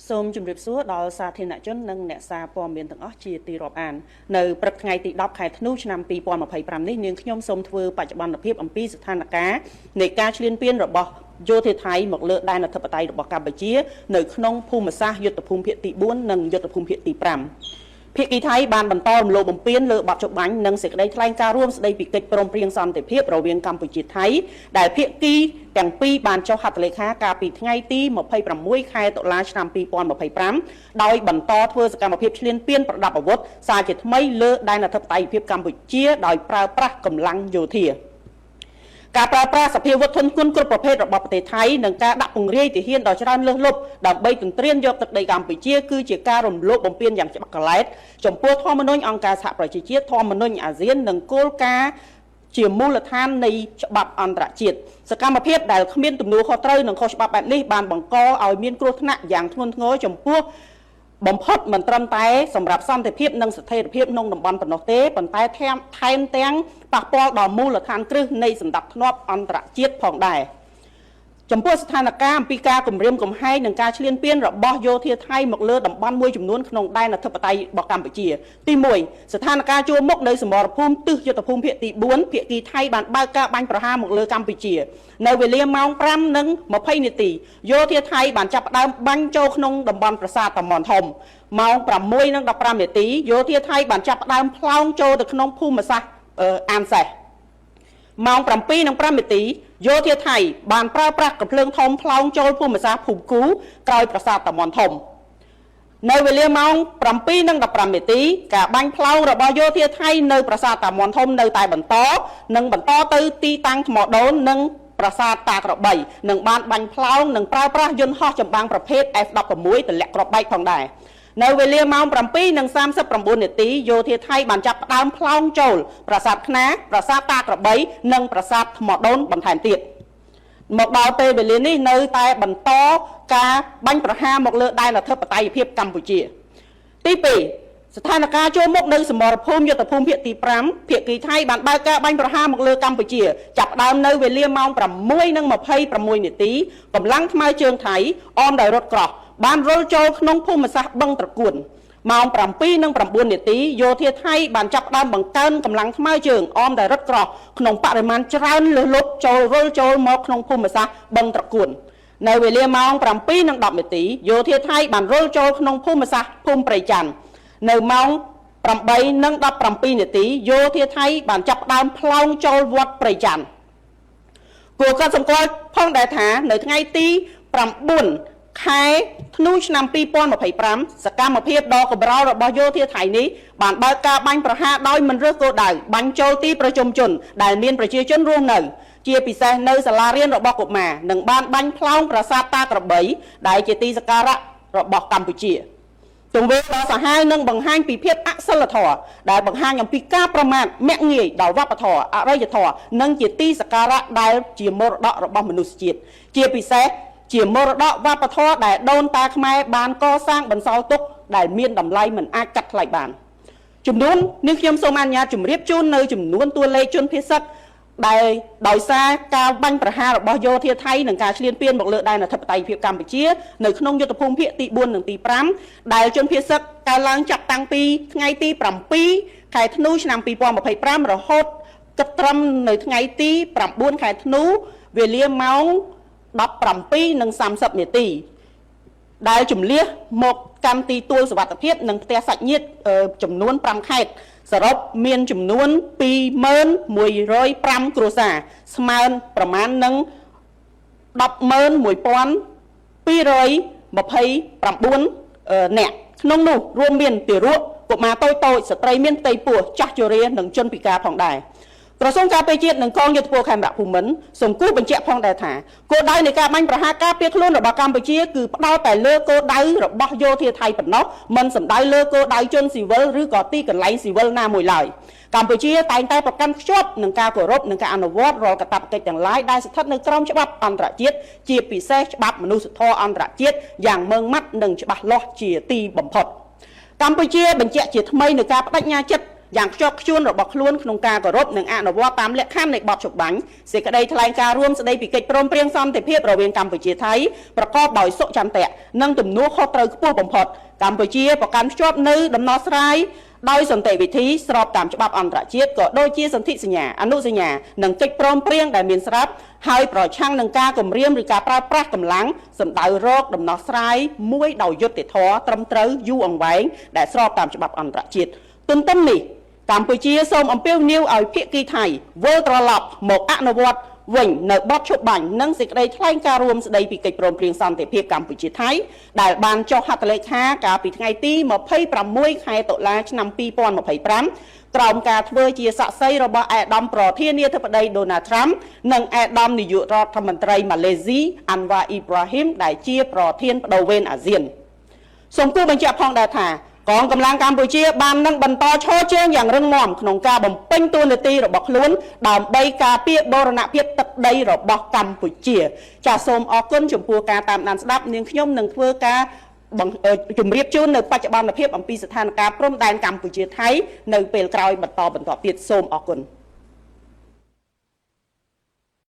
សូមជម្រាបសួរដល់សាធារណជននិងអ្នកសារព័ត៌មានទាំងអស់ជាទីរាប់អាននៅព្រឹកថ្ងៃទី10ខែធ្នូឆ្នាំ2025នេះនាងខ្ញុំសូមធ្វើបច្ចុប្បន្នភាពអំពីស្ថានភាពនៃការឈ្លានពានរបស់យោធាថៃមកលើដែនអធិបតេយ្យរបស់កម្ពុជានៅក្នុងភូមិសាស្ត្រយុទ្ធភូមិភាគទី4និងយុទ្ធភូមិភាគទី5 ភាគីថៃបានបន្តរំលោភបំពានលើបទចុះបាញ់និងសេចក្តីថ្លែងការណ៍រួមស្តីពីកិច្ចព្រមព្រៀងសន្តិភាពរវាងកម្ពុជាថៃដែលភាគីទាំងពីរបានចុះហត្ថលេខាកាលពីថ្ងៃទី26ខែតុលាឆ្នាំ2025ដោយបន្តធ្វើសកម្មភាពឈ្លានពានប្រដាប់អាវុធសារជាថ្មីលើដែនអធិបតេយ្យភាពកម្ពុជាដោយប្រើប្រាស់កម្លាំងយោធាការប្រើប្រាស់សភាវុធធនគុណគ្រប់ប្រភេទរបស់ប្រទេសថៃនិងការដាក់ពង្រាយទាហានដ៏ច្រើនលើសលប់ដើម្បីទន្ទ្រានយកទឹកដីកម្ពុជាគឺជាការរំលោភបំពានយ៉ាងច្បាស់កលែតចំពោះធម្មនុញ្ញអង្គការសហប្រជាជាតិធម្មនុញ្ញអាស៊ាននិងគោលការណ៍ជាមូលដ្ឋាននៃច្បាប់អន្តរជាតិសកម្មភាពដែលគ្មានទំនួលខុសត្រូវនិងខុសច្បាប់បែបនេះបានបង្កឲ្យមានគ្រោះថ្នាក់យ៉ាងធ្ងន់ធ្ងរចំពោះបំផុតមិនត្រឹមតែសម្រាប់សន្តិភាពនិងស្ថិរភាពក្នុងតំបន់ប៉ុណ្ណោះទេប៉ុន្តែថែមទាំងប៉ះពាល់ដល់មូលដ្ឋានគ្រឹះនៃសណ្ដាប់ធ្នាប់អន្តរជាតិផងដែរចំពោះស្ថានភាពអំពីការគម្រាមកំហែងនិងការឈ្លានពានរបស់យោធាថៃមកលើតំបន់មួយចំនួនក្នុងដែនអធិបតេយ្យរបស់កម្ពុជាទី1ស្ថានភាពជួរមុខនៅសមរភូមិទិសយុទ្ធភូមិភាគទី4ភាគីថៃបានបើកការបាញ់ប្រហារមកលើកម្ពុជានៅវេលាម៉ោង 5:20 នាទីយោធាថៃបានចាប់ផ្ដើមបាញ់ចូលក្នុងតំបន់ប្រាសាទតាម៉ុនធំម៉ោង 6:15 នាទីយោធាថៃបានចាប់ផ្ដើមផ្លោងចូលទៅក្នុងភូមិសាស្ត្រអានសេះម៉ោង 7:05 នាទីយោធាថៃបានប្រើប្រាស់កាភ្លើងធំផ្លោងចូលភូមិសាស្ត្រភូមិគូក្រោយប្រាសាទតាម៉ុនធំនៅវេលាម៉ោង 7:15 នាទីការបាញ់ផ្លោងរបស់យោធាថៃនៅប្រាសាទតាម៉ុនធំនៅតែបន្តទៅទីតាំងថ្មដូននិងប្រាសាទតាក្របីនឹងបានបាញ់ផ្លោងនិងប្រើប្រាស់យន្តហោះចម្បាំងប្រភេទ F16 ទម្លាក់គ្រាប់បែកផងដែរនៅវេលាម៉ោង 7:39 នាទីយោធាថៃបានចាប់ផ្ដើមផ្លោងចូលប្រាសាទខ្នាប្រាសាទតាក្របីនិងប្រាសាទថ្មដូនបន្ថែមទៀតមកដល់ពេលវេលានេះនៅតែបន្តការបាញ់ប្រហារមកលើដែនអធិបតេយ្យភាពកម្ពុជាទី2ស្ថានភាពចូលមុខនៅសមរភូមិយុទ្ធភូមិភាគទី5ភាគីថៃបានបើកការបាញ់ប្រហារមកលើកម្ពុជាចាប់ផ្ដើមនៅវេលាម៉ោង 6:26 នាទីកម្លាំងថ្មើរជើងថៃអមដោយរថក្រោះបានរុលចូលក្នុងភូមិសាស្ត្របឹងត្រកួនម៉ោង 7:09 នាទីយោធាថៃបានចាប់ផ្ដើមបង្កើនកម្លាំងថ្មើរជើងអមដោយរថក្រោះក្នុងបរិមាណច្រើនលើសលប់រុលចូលមកក្នុងភូមិសាស្ត្របឹងត្រកួននៅវេលាម៉ោង 7:10 នាទីយោធាថៃបានរុលចូលក្នុងភូមិសាស្ត្រភូមិព្រៃច័ន្ទនៅម៉ោង 8:17 នាទីយោធាថៃបានចាប់ផ្ដើមផ្លោងចូលវត្តព្រៃច័ន្ទគួរកត់សម្គាល់ផងដែរថានៅថ្ងៃទី9ខែធ្នូឆ្នាំ2025សកម្មភាពដ៏កម្ររបស់យោធាថៃនេះបានបើកការបាញ់ប្រហារដោយមិនរើសគោលដៅបាញ់ចូលទីប្រជុំជនដែលមានប្រជាជនរស់នៅជាពិសេសនៅសាលារៀនរបស់កុមារនិងបានបាញ់ផ្លោងប្រាសាទតាក្របីដែលជាទីសក្ការៈរបស់កម្ពុជាទង្វើដ៏សាហាវនិងបង្ហាញពីភាពអសិលធម៌ដែលបង្ហាញអំពីការប្រមាថមាក់ងាយដល់វប្បធម៌អរិយធម៌និងជាទីសក្ការៈដែលជាមរតករបស់មនុស្សជាតិជាពិសេសជាមរតកវប្បធម៌ដែលដូនតាខ្មែរបានកសាងបន្សល់ទុកដែលមានតម្លៃមិនអាចកាត់ថ្លៃបានចំនួននេះខ្ញុំសូមអនុញ្ញាតជម្រាបជូននៅចំនួនតួលេខជនភៀសសិទ្ធដែលដោយសារការបាញ់ប្រហាររបស់យោធាថៃនិងការឈ្លានពានមកលើដែនអធិបតេយ្យភាពកម្ពុជានៅក្នុងយុទ្ធភូមិភាគទី4និងទី5ដែលជនភៀសសិទ្ធកើនឡើងចាប់តាំងពីថ្ងៃទី7ខែធ្នូឆ្នាំ2025រហូតគិតត្រឹមនៅថ្ងៃទី9ខែធ្នូវេលាម៉ោង 17:30 នាទីដែលជំលះមកកាន់ទីទួលសុវត្ថិភាពនិងផ្ទះសាច់ញាតិចំនួន5ខេត្តសរុបមានចំនួន 2105 គ្រួសារស្មើប្រមាណនឹង 101,229 នាក់ក្នុងនោះរួមមានទារកកុមារតូចៗស្ត្រីមានផ្ទៃពោះចាស់ជរានិងជនពិការផងដែរក្រសួងការពារជាតិនិងកងយោធពលខេមរៈភូមិន្ទសូមគូបញ្ជាក់ផងដែរថាគោលដៅនៃការបាញ់ប្រហារការពារខ្លួនរបស់កម្ពុជាគឺផ្ដោតតែលើគោលដៅរបស់យោធាថៃប៉ុណ្ណោះមិនសំដៅលើគោលដៅជនស៊ីវិលឬក៏ទីកន្លែងស៊ីវិលណាមួយឡើយកម្ពុជាតែងតែប្រកាន់ខ្ជាប់នឹងការគោរពនិងការអនុវត្តរាល់កាតព្វកិច្ចទាំងឡាយដែលស្ថិតនៅក្រោមច្បាប់អន្តរជាតិជាពិសេសច្បាប់មនុស្សធម៌អន្តរជាតិយ៉ាងម៉ឺងម៉ាត់និងច្បាស់លាស់ជាទីបំផុតកម្ពុជាបញ្ជាក់ជាថ្មីនៅការបដិញ្ញាចិត្ត យ៉ាងខ្ជាប់ខ្ជួនរបស់ខ្លួនក្នុងការគោរពនិងអនុវត្តតាមលក្ខខណ្ឌនៃបទច្បាញ់សេចក្តីថ្លែងការណ៍រួមស្តីពីកិច្ចព្រមព្រៀងសន្តិភាពរវាងកម្ពុជាថៃប្រកបដោយសុចន្ទៈនិងទំនួលខុសត្រូវខ្ពស់បំផុតកម្ពុជាប្រកាន់ភ្ជាប់នៅដំណោះស្រាយដោយសន្តិវិធីស្របតាមច្បាប់អន្តរជាតិក៏ដូចជាសន្ធិសញ្ញាអនុសញ្ញានិងកិច្ចព្រមព្រៀងដែលមានស្រាប់ហើយប្រឆាំងនឹងការគំរាមឬការប្រើប្រាស់កម្លាំងសម្ដៅរកដំណោះស្រាយមួយដោយយុត្តិធម៌ត្រឹមត្រូវយូរអង្វែងដែលស្របតាមច្បាប់អន្តរជាតិទន្ទឹមនេះកម្ពុជាសូមអំពាវនាវឲ្យភាគីថៃវិលត្រឡប់មកអនុវត្តវិញនៅបទឈប់បាញ់និងសេចក្តីថ្លែងការណ៍រួមស្តីពីកិច្ចព្រមព្រៀងសន្តិភាពកម្ពុជាថៃដែលបានចុះហត្ថលេខាកាលពីថ្ងៃទី26ខែតុលាឆ្នាំ2025ក្រោមការធ្វើជាសាក្សីរបស់ឯកឧត្តមប្រធានាធិបតី Donald Trump និងឯកឧត្តមនាយករដ្ឋមន្ត្រីម៉ាឡេស៊ី Anwar Ibrahim ដែលជាប្រធានបដូវវេនអាស៊ានសូមគូបញ្ជាក់ផងដែរថាកងកម្លាំងកម្ពុជាបាននឹងបន្តឈរជើងយ៉ាងរឹងមាំក្នុងការបំពេញតួនាទីរបស់ខ្លួនដើម្បីការពារបូរណភាពទឹកដីរបស់កម្ពុជាចាសសូមអរគុណចំពោះការតាមដានស្ដាប់នាងខ្ញុំនឹងធ្វើការជម្រាបជូននៅបច្ចុប្បន្នភាពអំពីស្ថានភាពព្រំដែនកម្ពុជាថៃនៅពេលក្រោយបន្តទៀតសូមអរគុណ